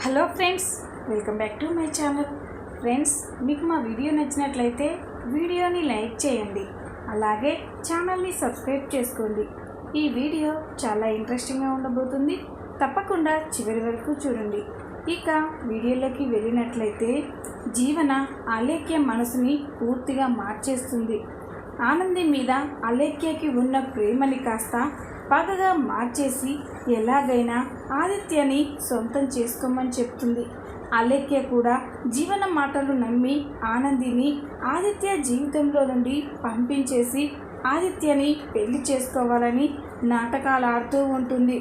Hello friends, welcome back to my channel. Friends, మీకు మా video నచ్చినట్లయితే వీడియోని లైక్ చేయండి, అలాగే ఛానల్ని సబ్స్క్రైబ్ చేసుకోండి. ఈ వీడియో చాలా ఇంట్రెస్టింగ్గా ఉండబోతుంది, తప్పకుండా చివరి వరకు చూడండి. ఇక వీడియోలోకి వెళ్ళినట్లయితే జీవన అలేఖ్య మనసుని పూర్తిగా మార్చేస్తుంది. ఆనంది మీద అలేఖ్యకి ఉన్న ప్రేమని కాస్త పగగా మార్చేసి ఎలాగైనా ఆదిత్యని సొంతం చేసుకోమని చెప్తుంది. అలేఖ్య కూడా జీవన మాటలు నమ్మి ఆనందిని ఆదిత్య జీవితంలో నుండి పంపించేసి ఆదిత్యని పెళ్లి చేసుకోవాలని నాటకాలు ఆడుతూ ఉంటుంది.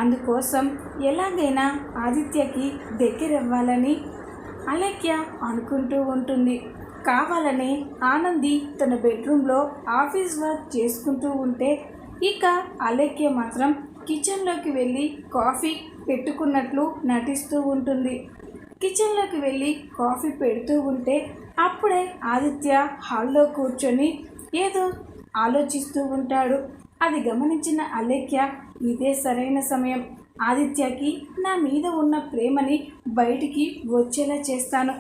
అందుకోసం ఎలాగైనా ఆదిత్యకి దగ్గరవ్వాలని అలేఖ్య అనుకుంటూ ఉంటుంది. కావాలనే ఆనంది తన బెడ్రూమ్లో ఆఫీస్ వర్క్ చేసుకుంటూ ఉంటే ఇక అలేఖ్య మాత్రం కిచెన్లోకి వెళ్ళి కాఫీ పెట్టుకున్నట్లు నటిస్తూ ఉంటుంది. కిచెన్లోకి వెళ్ళి కాఫీ పెడుతూ ఉంటే అప్పుడే ఆదిత్య హాల్లో కూర్చొని ఏదో ఆలోచిస్తూ ఉంటాడు. అది గమనించిన అలేఖ్య, ఇదే సరైన సమయం, ఆదిత్యకి నా మీద ఉన్న ప్రేమని బయటికి వచ్చేలా చేస్తాను.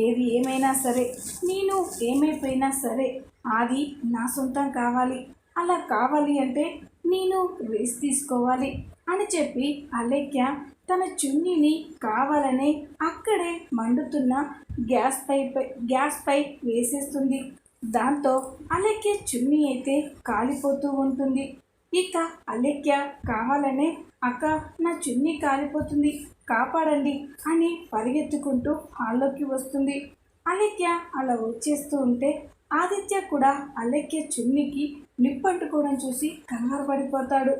ఏది ఏమైనా సరే, నేను ఏమైపోయినా సరే ఆది నా సొంతం కావాలి. అలా కావాలి అంటే నేను రిస్క్ తీసుకోవాలి అని చెప్పి అలేఖ్య తన చున్నీని కావాలనే అక్కడే మండుతున్న గ్యాస్ పై వేసేస్తుంది. దాంతో అలేఖ్య చున్నీ అయితే కాలిపోతూ ఉంటుంది. ఇక అలేఖ్య కావాలనే, అక్క నా చున్నీ కాలిపోతుంది, కాపాడండి అని పరిగెత్తుకుంటూ హాల్లోకి వస్తుంది. అలేఖ్య అలా వచ్చేస్తూ ఉంటే ఆదిత్య కూడా అలేఖ్య చున్నీకి నిప్పంటుకోవడం చూసి కంగారు పడిపోతాడు.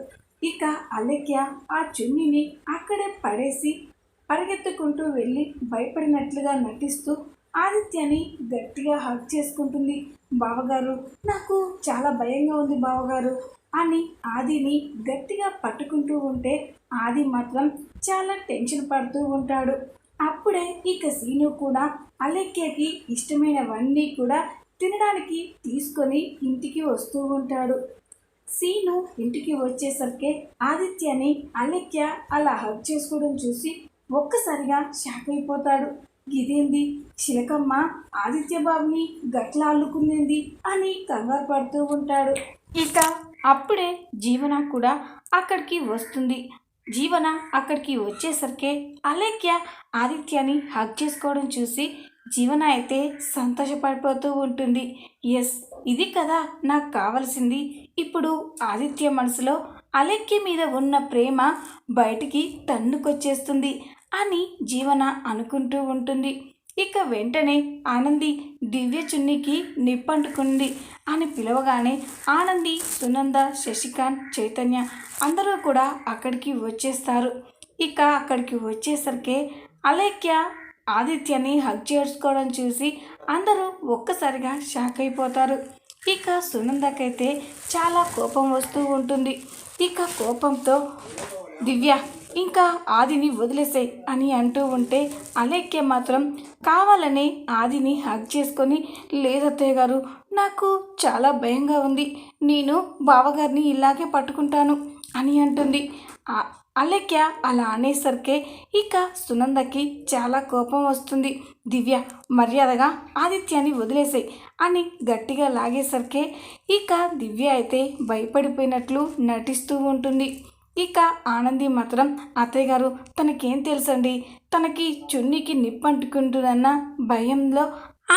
ఇక అలేఖ్య ఆ చున్నీని అక్కడే పడేసి పరిగెత్తుకుంటూ వెళ్ళి భయపడినట్లుగా నటిస్తూ ఆదిత్యని గట్టిగా హగ్ చేసుకుంటుంది. బావగారు, నాకు చాలా భయంగా ఉంది బావగారు అని ఆదిని గట్టిగా పట్టుకుంటూ ఉంటే ఆది మాత్రం చాలా టెన్షన్ పడుతూ ఉంటాడు. అప్పుడే ఇక సీను కూడా అలేఖ్యకి ఇష్టమైనవన్నీ కూడా తినడానికి తీసుకొని ఇంటికి వస్తూ ఉంటాడు. సీను ఇంటికి వచ్చేసరికి ఆదిత్యని అలేఖ్య అలా హగ్ చేసుకోవడం చూసి ఒక్కసారిగా షాక్ అయిపోతాడు. ఇదేంది, చిలకమ్మ ఆదిత్య బాబుని గట్లా అల్లుకుందేంది అని కంగారు పడుతూ ఉంటాడు. ఇక అప్పుడే జీవన కూడా అక్కడికి వస్తుంది. జీవన అక్కడికి వచ్చేసరికి అలేఖ్య ఆదిత్యని హగ్ చేసుకోవడం చూసి జీవన అయితే సంతోషపడిపోతూ ఉంటుంది. ఎస్, ఇది కదా నాకు కావలసింది. ఇప్పుడు ఆదిత్య మనసులో అలేఖ్య మీద ఉన్న ప్రేమ బయటికి తన్నుకొచ్చేస్తుంది అని జీవన అనుకుంటూ ఉంటుంది. ఇక వెంటనే ఆనంది దివ్య చున్నీకి నిప్పంటుకుంది అని పిలవగానే ఆనంది, సునంద, శశికాంత్, చైతన్య అందరూ కూడా అక్కడికి వచ్చేస్తారు. ఇక అక్కడికి వచ్చేసరికి అలేఖ్య ఆదిత్యని హగ్ చేసుకోవడం చూసి అందరూ ఒక్కసారిగా షాక్ అయిపోతారు. ఇక సునందకైతే చాలా కోపం వస్తూ ఉంటుంది. ఇక కోపంతో దివ్య, ఇంకా ఆదిని వదిలేసాయి అని అంటూ ఉంటే అలేఖ్య మాత్రం కావాలనే ఆదిని హగ్ చేసుకొని, లేదత్తయ్య గారు, నాకు చాలా భయంగా ఉంది, నేను బావగారిని ఇలాగే పట్టుకుంటాను అని అంటుంది. అలేఖ్య అలా అనేసరికి ఇక సునందకి చాలా కోపం వస్తుంది. దివ్య, మర్యాదగా ఆదిత్యాన్ని వదిలేసాయి అని గట్టిగా లాగేసరికి ఇక దివ్య అయితే భయపడిపోయినట్లు నటిస్తూ ఉంటుంది. ఇక ఆనంది మాత్రం, అత్తయ్య గారు, తనకేం తెలుసండి, తనకి చున్నీకి నిప్పంటుకుంటుందన్న భయంలో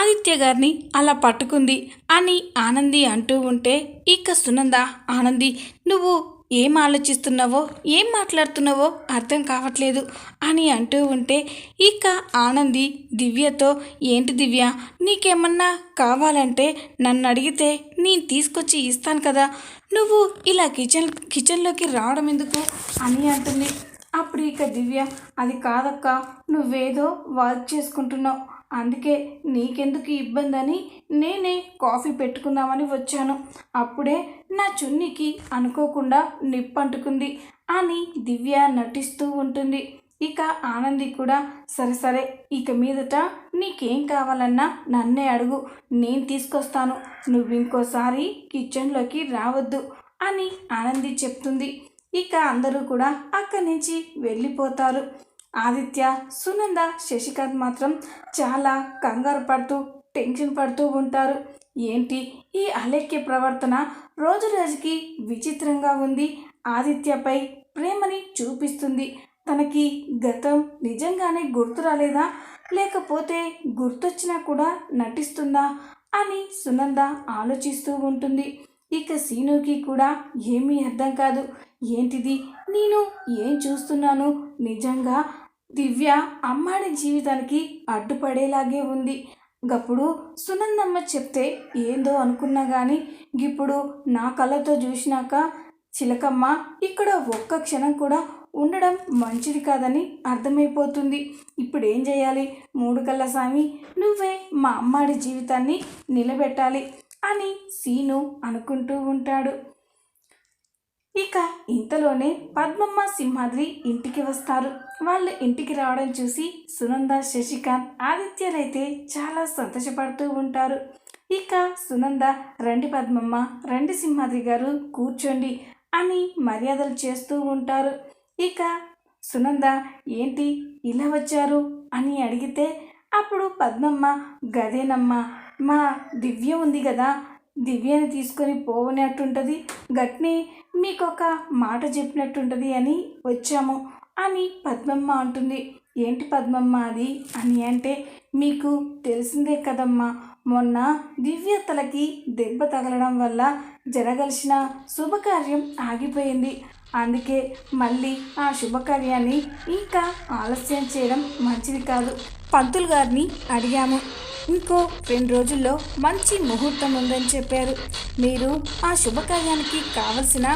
ఆదిత్య గారిని అలా పట్టుకుంది అని ఆనంది అంటూ ఉంటే ఇక సునంద, ఆనంది, నువ్వు ఏం ఆలోచిస్తున్నావో, ఏం మాట్లాడుతున్నావో అర్థం కావట్లేదు అని అంటూ ఉంటే ఇక ఆనంది దివ్యతో, ఏంటి దివ్య, నీకేమన్నా కావాలంటే నన్ను అడిగితే నేను తీసుకొచ్చి ఇస్తాను కదా, నువ్వు ఇలా కిచెన్లోకి రావడం ఎందుకు అని అంటుంది. అప్పుడు ఇక దివ్య, అది కాదక్క, నువ్వేదో వర్క్ చేసుకుంటున్నావు, అందుకే నీకెందుకు ఇబ్బంది అని నేనే కాఫీ పెట్టుకుందామని వచ్చాను, అప్పుడే నా చున్నీకి అనుకోకుండా నిప్పంటుకుంది అని దివ్య నటిస్తూ ఉంటుంది. ఇక ఆనంది కూడా, సరే సరే, ఇక మీదట నీకేం కావాలన్నా నన్నే అడుగు, నేను తీసుకొస్తాను, నువ్వు ఇంకోసారి కిచెన్లోకి రావద్దు అని ఆనంది చెప్తుంది. ఇక అందరూ కూడా అక్కడి నుంచి వెళ్ళిపోతారు. ఆదిత్య, సునంద, శశికాంత్ మాత్రం చాలా కంగారు పడుతూ టెన్షన్ పడుతూ ఉంటారు. ఏంటి ఈ అలేఖ్య ప్రవర్తన రోజు రోజుకి విచిత్రంగా ఉంది. ఆదిత్యపై ప్రేమని చూపిస్తుంది. తనకి గతం నిజంగానే గుర్తు రాలేదా, లేకపోతే గుర్తొచ్చినా కూడా నటిస్తుందా అని సునంద ఆలోచిస్తూ ఉంటుంది. ఇక సీనుకి కూడా ఏమీ అర్థం కాదు. ఏంటిది, నేను ఏం చూస్తున్నాను? నిజంగా దివ్య అమ్మాడి జీవితానికి అడ్డుపడేలాగే ఉంది. గప్పుడు సునందమ్మ చెప్తే ఏందో అనుకున్నా కానీ ఇప్పుడు నా కళ్ళతో చూసినాక చిలకమ్మ ఇక్కడ ఒక్క క్షణం కూడా ఉండడం మంచిది కాదని అర్థమైపోతుంది. ఇప్పుడు ఏం చేయాలి? మూడు కళ్ళ స్వామి, నువ్వే మా అమ్మాడి జీవితాన్ని నిలబెట్టాలి అని సీను అనుకుంటూ ఉంటాడు. ఇక ఇంతలోనే పద్మమ్మ, సింహాద్రి ఇంటికి వస్తారు. వాళ్ళు ఇంటికి రావడం చూసి సునంద, శశికాంత్, ఆదిత్యలైతే చాలా సంతోషపడుతూ ఉంటారు. ఇక సునంద, రండి పద్మమ్మ, రండి సింహాద్రి గారు, కూర్చోండి అని మర్యాదలు చేస్తూ ఉంటారు. ఇక సునంద, ఏంటి ఇలా వచ్చారు అని అడిగితే అప్పుడు పద్మమ్మ, గదేనమ్మా, మా దివ్య ఉంది కదా, దివ్యని తీసుకొని పోవనట్టుంటుంది, గట్ని మీకొక మాట చెప్పినట్టుంటుంది అని వచ్చాము అని పద్మమ్మ అంటుంది. ఏంటి పద్మమ్మ అది అని అంటే, మీకు తెలిసిందే కదమ్మా, మొన్న దివ్య తలకి దెబ్బ తగలడం వల్ల జరగాల్సిన శుభకార్యం ఆగిపోయింది. అందుకే మళ్ళీ ఆ శుభకార్యాన్ని ఇంకా ఆలస్యం చేయడం మంచిది కాదు. పంతులు గారిని అడిగాము, ఇంకో 2 రోజుల్లో మంచి ముహూర్తం ఉందని చెప్పారు. మీరు ఆ శుభకార్యానికి కావలసిన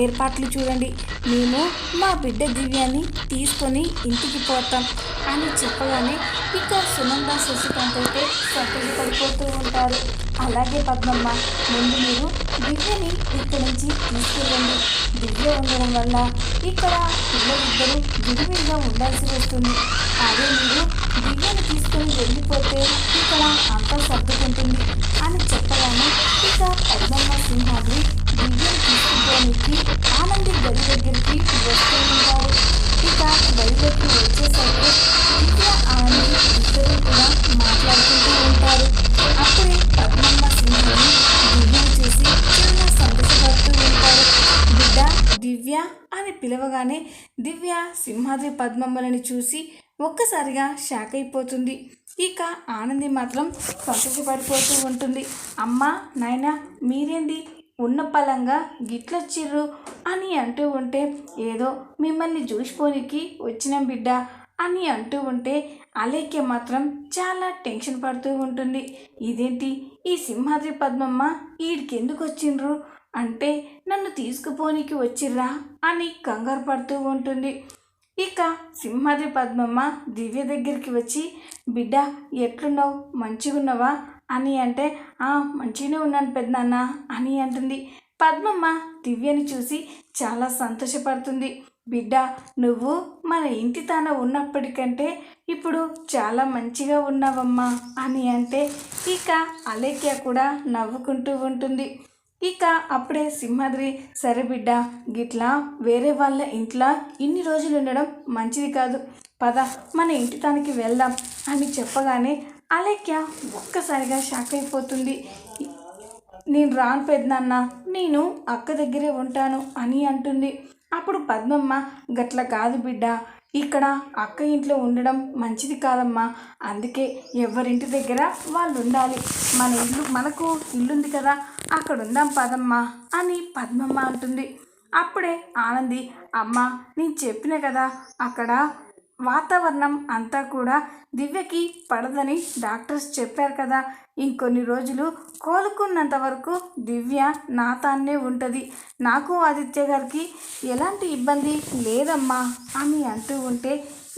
ఏర్పాట్లు చూడండి, మేము మా బిడ్డ దివ్యాన్ని తీసుకొని ఇంటికి పోతాం అని చెప్పగానే ఇక సునంద, శశికాంత్ అయితే సంతోషపడిపోతూ ఉంటారు. అలాగే పద్మమ్మ, ముందు మీరు దివ్యని ఇక్కడి నుంచి తీసుకెళ్ళండి. దివ్య ఉండడం వల్ల ఇక్కడ పిల్లలిద్దరూ విడివిడిగా ఉండాల్సి వస్తుంది. అదే మీరు దివ్యని తీసుకొని వెళ్ళిపోతే ఇక్కడ అంతా సర్దుకుంటుంది అని చెప్పగానే ఇక పద్మమ్మ, సింహాద్రి దివ్యని తీసుకుపోనికి ఆనంది గది దగ్గరికి వస్తూ ఉంటారు. ఇక గదిలోకి వచ్చేసరికి దివ్య, ఆనంది ఇద్దరు కూడా మాట్లాడుకుంటూ ఉంటారు. అప్పుడే పద్మమ్మ, సింహాద్రి దివ్యను చూసి చాలా సంతోషపడుతూ ఉంటారు. బిడ్డ దివ్య అని పిలవగానే దివ్య సింహాద్రి, పద్మమ్మలని చూసి ఒక్కసారిగా షాక్ అయిపోతుంది. ఇక ఆనంది మాత్రం సంతోషపడిపోతూ ఉంటుంది. అమ్మ, నాయన, మీరేంది ఉన్న పలంగా గిట్లొచ్చిర్రు అని అంటూ ఉంటే, ఏదో మిమ్మల్ని చూసిపోనికి వచ్చినాం బిడ్డ అని అంటూ ఉంటే అలేఖ్య మాత్రం చాలా టెన్షన్ పడుతూ ఉంటుంది. ఇదేంటి, ఈ సింహాద్రి, పద్మమ్మ ఈడికి ఎందుకు వచ్చిండ్రు అంటే నన్ను తీసుకుపోనికి వచ్చిర్రా అని కంగారు పడుతూ ఉంటుంది. ఇక సింహాద్రి, పద్మమ్మ దివ్య దగ్గరికి వచ్చి, బిడ్డ ఎట్లున్నావు, మంచిగున్నావా అని అంటే, మంచిగానే ఉన్నాను పెద్దనాన్న అని అంటుంది. పద్మమ్మ దివ్యని చూసి చాలా సంతోషపడుతుంది. బిడ్డ, నువ్వు మన ఇంటి తాన ఉన్నప్పటికంటే ఇప్పుడు చాలా మంచిగా ఉన్నావమ్మా అని అంటే ఇక అలేఖ్య కూడా నవ్వుకుంటూ ఉంటుంది. ఇక అప్పుడే సింహాద్రి, సరే బిడ్డ, గిట్లా వేరే వాళ్ళ ఇంట్లో ఇన్ని రోజులు ఉండడం మంచిది కాదు, పద మన ఇంటి తానికి వెళ్దాం అని చెప్పగానే అలేఖ్య ఒక్కసారిగా షాక్ అయిపోతుంది. నేను రాను పెద్దనాన్న, నేను అక్క దగ్గరే ఉంటాను అని అంటుంది. అప్పుడు పద్మమ్మ, గట్ల కాదు బిడ్డ, ఇక్కడ అక్క ఇంట్లో ఉండడం మంచిది కాదమ్మా, అందుకే ఎవరింటి దగ్గర వాళ్ళు ఉండాలి, మన ఇల్లు, మనకు ఇల్లుంది కదా, అక్కడ ఉందాం పదమ్మా అని పద్మమ్మ అంటుంది. అప్పుడే ఆనంది, అమ్మ, నేను చెప్పిన కదా, అక్కడ వాతావరణం అంతా కూడా దివ్యకి పడదని డాక్టర్స్ చెప్పారు కదా, ఇంకొన్ని రోజులు కోలుకున్నంత వరకు దివ్య నా తానే ఉంటుంది, నాకు ఆదిత్య గారికి ఎలాంటి ఇబ్బంది లేదమ్మా అని అంటూ ఉంటే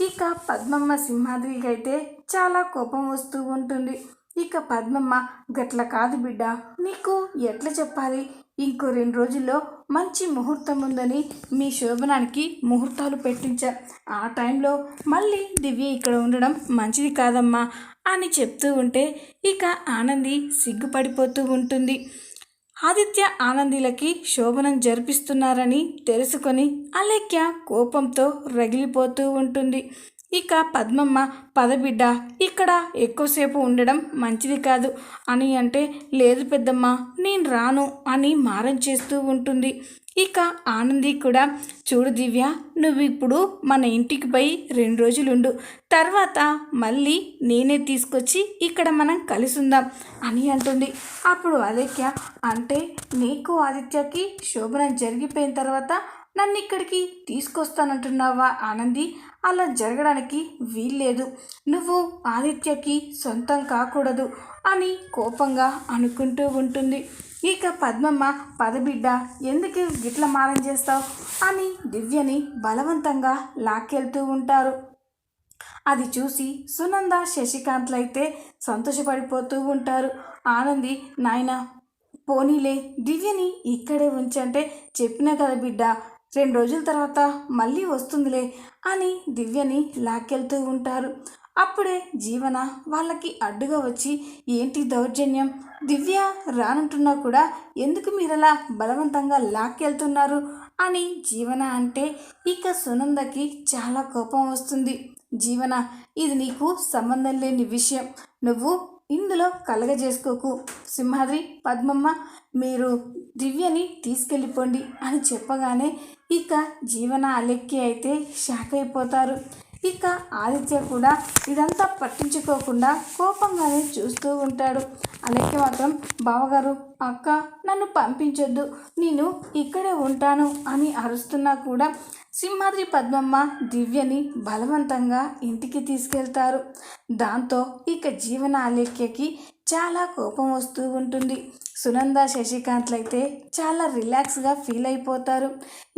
ఇక పద్మమ్మ, సింహాద్రికి అయితే చాలా కోపం వస్తూ ఉంటుంది. ఇక పద్మమ్మ, గట్ల కాదు బిడ్డ, నీకు ఎట్లా చెప్పాలి, ఇంకో 2 రోజుల్లో మంచి ముహూర్తం ఉందని మీ శోభనానికి ముహూర్తాలు పెట్టించా, ఆ టైంలో మళ్ళీ దివ్య ఇక్కడ ఉండడం మంచిది కాదమ్మా అని చెప్తూ ఉంటే ఇక ఆనంది సిగ్గుపడిపోతూ ఉంటుంది. ఆదిత్య, ఆనందిలకి శోభనం జరిపిస్తున్నారని తెలుసుకొని అలేఖ్య కోపంతో రగిలిపోతూ ఉంటుంది. ఇక పద్మమ్మ పదబిడ్డ ఇక్కడ ఎక్కువసేపు ఉండడం మంచిది కాదు అని అంటే, లేదు పెద్దమ్మ నేను రాను అని మారం చేస్తూ ఉంటుంది. ఇక ఆనంది కూడా, చూడు దివ్య, నువ్వు ఇప్పుడు మన ఇంటికి పోయి 2 రోజులుండు, తర్వాత మళ్ళీ నేనే తీసుకొచ్చి ఇక్కడ మనం కలిసి ఉందాం అని అంటుంది. అప్పుడు అలేఖ్య, అంటే నీకు ఆదిత్యకి శోభనం జరిగిపోయిన తర్వాత నన్ను ఇక్కడికి తీసుకొస్తానంటున్నావా ఆనంది? అలా జరగడానికి వీల్లేదు. నువ్వు ఆదిత్యకి సొంతం కాకూడదు అని కోపంగా అనుకుంటూ ఉంటుంది. ఇక పద్మమ్మ, పదబిడ్డ ఎందుకు గిట్ల మారం చేస్తావు అని దివ్యని బలవంతంగా లాక్కెళ్తూ ఉంటారు. అది చూసి సునంద, శశికాంత్లు అయితే సంతోషపడిపోతూ ఉంటారు. ఆనంది, నాయన పోనీలే దివ్యని ఇక్కడే ఉంచంటే, చెప్పినా కదా బిడ్డ 2 రోజుల తర్వాత మళ్ళీ వస్తుందిలే అని దివ్యని లాక్కెళ్తూ ఉంటారు. అప్పుడే జీవన వాళ్ళకి అడ్డుగా వచ్చి, ఏంటి దౌర్జన్యం, దివ్య రానంటున్నా కూడా ఎందుకు మీరలా బలవంతంగా లాక్కెళ్తున్నారు అని జీవన అంటే, ఇక సునందకి చాలా కోపం వస్తుంది. జీవన, ఇది నీకు సంబంధం లేని విషయం, నువ్వు ఇందులో కలగజేసుకోకు. సింహాద్రి, పద్మమ్మ, మీరు దివ్యని తీసుకెళ్ళిపోండి అని చెప్పగానే ఇక జీవన, అలెక్కి అయితే షాక్ అయిపోతారు. ఇక ఆదిత్య కూడా ఇదంతా పట్టించుకోకుండా కోపంగానే చూస్తూ ఉంటాడు. అలెక్కి మాత్రం, బావగారు, అక్క నన్ను పంపించొద్దు, నేను ఇక్కడే ఉంటాను అని అరుస్తున్నా కూడా సింహాద్రి, పద్మమ్మ దివ్యని బలవంతంగా ఇంటికి తీసుకెళ్తారు. దాంతో ఇక జీవన, అలేఖ్యకి చాలా కోపం వస్తూ ఉంటుంది. సునంద, శశికాంత్లు అయితే చాలా రిలాక్స్గా ఫీల్ అయిపోతారు.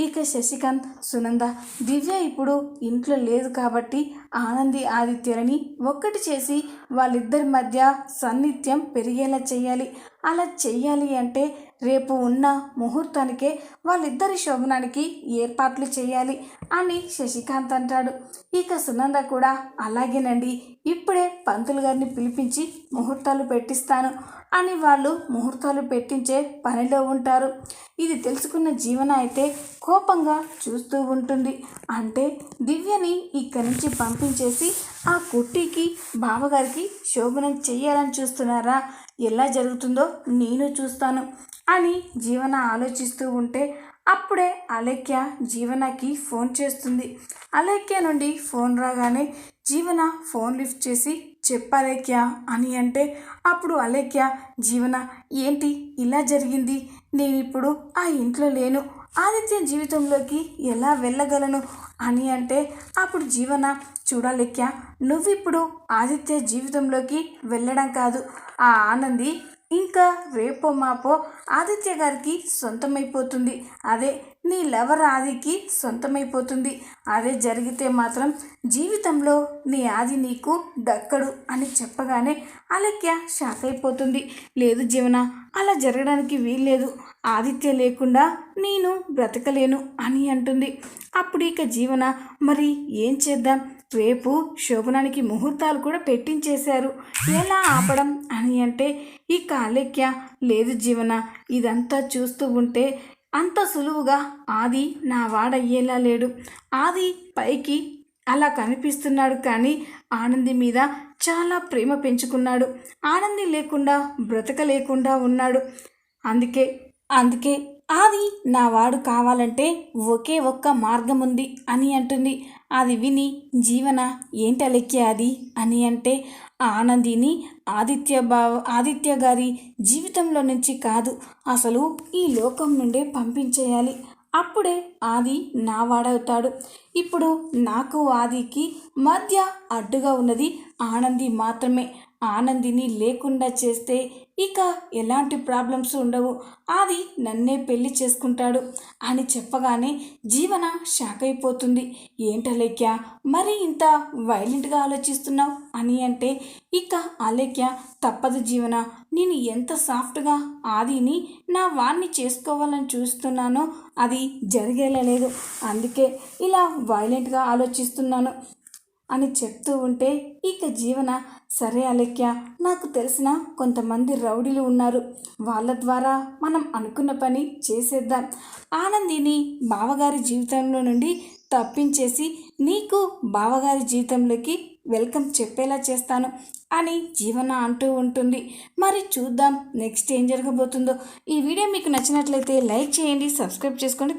ఇక శశికాంత్, సునంద, దివ్య ఇప్పుడు ఇంట్లో లేదు కాబట్టి ఆనంది, ఆదిత్యలని ఒక్కటి చేసి వాళ్ళిద్దరి మధ్య సాన్నిధ్యం పెరిగేలా చేయాలి. అలా చెయ్యాలి అంటే రేపు ఉన్న ముహూర్తానికే వాళ్ళిద్దరి శోభనానికి ఏర్పాట్లు చేయాలి అని శశికాంత్ అంటాడు. ఇక సునంద కూడా, అలాగేనండి, ఇప్పుడే పంతులు గారిని పిలిపించి ముహూర్తాలు పెట్టిస్తాను అని వాళ్ళు ముహూర్తాలు పెట్టించే పనిలో ఉంటారు. ఇది తెలుసుకున్న జీవన అయితే కోపంగా చూస్తూ ఉంటుంది. అంటే దివ్యని ఇక్కడి నుంచి పంపించేసి ఆ కుట్టికి, బావగారికి శోభనం చెయ్యాలని చూస్తున్నారా? ఎలా జరుగుతుందో నేను చూస్తాను అని జీవన ఆలోచిస్తూ ఉంటే అప్పుడే అలేఖ్య జీవనకి ఫోన్ చేస్తుంది. అలేఖ్య నుండి ఫోన్ రాగానే జీవన ఫోన్ లిఫ్ట్ చేసి, చెప్పలేఖ్య అని అంటే అప్పుడు అలేఖ్య, జీవన ఏంటి ఇలా జరిగింది, నేను ఇప్పుడు ఆ ఇంట్లో లేను, ఆదిత్య జీవితంలోకి ఎలా వెళ్ళగలను అని అంటే అప్పుడు జీవన, చూడాలేఖ్య, నువ్విప్పుడు ఆదిత్య జీవితంలోకి వెళ్ళడం కాదు, ఆ ఆనంది ఇంకా రేపో మాపో ఆదిత్య గారికి సొంతమైపోతుంది, అదే నీ లవర్ ఆదికి సొంతమైపోతుంది. అదే జరిగితే మాత్రం జీవితంలో నీ ఆది నీకు దక్కడు అని చెప్పగానే అలెక్య షాక్ అయిపోతుంది. లేదు జీవన, అలా జరగడానికి వీల్లేదు, ఆదిత్య లేకుండా నేను బ్రతకలేను అని అంటుంది. అప్పుడు ఇక జీవన, మరి ఏం చేద్దాం, రేపు శోభనానికి ముహూర్తాలు కూడా పెట్టించేశారు, ఎలా ఆపడం అని అంటే ఇక అలేఖ్య, లేదు జీవన, ఇదంతా చూస్తూ ఉంటే అంత సులువుగా ఆది నా వాడయ్యేలా లేడు, ఆది పైకి అలా కనిపిస్తున్నాడు కానీ ఆనంది మీద చాలా ప్రేమ పెంచుకున్నాడు, ఆనంది లేకుండా బ్రతకలేకుండా ఉన్నాడు, అందుకే అందుకే ఆది నా వాడు కావాలంటే ఒకే ఒక్క మార్గం ఉంది అని అంటుంది. అది విని జీవన, ఏంటలెక్కి అది అని అంటే ఆనందిని ఆదిత్య గారి జీవితంలో నుంచి కాదు, అసలు ఈ లోకం నుండే పంపించేయాలి, అప్పుడే ఆది నా వాడవుతాడు. ఇప్పుడు నాకు ఆదికి మధ్య అడ్డుగా ఉన్నది ఆనంది మాత్రమే, ఆనందిని లేకుండా చేస్తే ఇక ఎలాంటి ప్రాబ్లమ్స్ ఉండవు, ఆది నన్నే పెళ్లి చేసుకుంటాడు అని చెప్పగానే జీవన షాక్ అయిపోతుంది. ఏంటలేఖ్య, మరి ఇంత వైలెంట్గా ఆలోచిస్తున్నావు అని అంటే ఇక అలేఖ్య, తప్పదు జీవన, నేను ఎంత సాఫ్ట్గా ఆదిని నా వాణ్ణి చేసుకోవాలని చూస్తున్నానో అది జరిగేలా లేదు, అందుకే ఇలా వైలెంట్గా ఆలోచిస్తున్నాను, అని చెప్తూ ఉంటే ఇక జీవన సరే అలెక్య, నాకు తెలిసిన కొంతమంది రౌడీలు ఉన్నారు, వాళ్ళ ద్వారా మనం అనుకున్న పని చేసేద్దాం, ఆనందిని బావగారి జీవితంలో నుండి తప్పించేసి నీకు బావగారి జీవితంలోకి వెల్కమ్ చెప్పేలా చేస్తాను అని జీవన అంటూ ఉంటుంది. మరి చూద్దాం నెక్స్ట్ ఏం జరగబోతుందో. ఈ వీడియో మీకు నచ్చినట్లయితే లైక్ చేయండి, సబ్స్క్రైబ్ చేసుకోండి.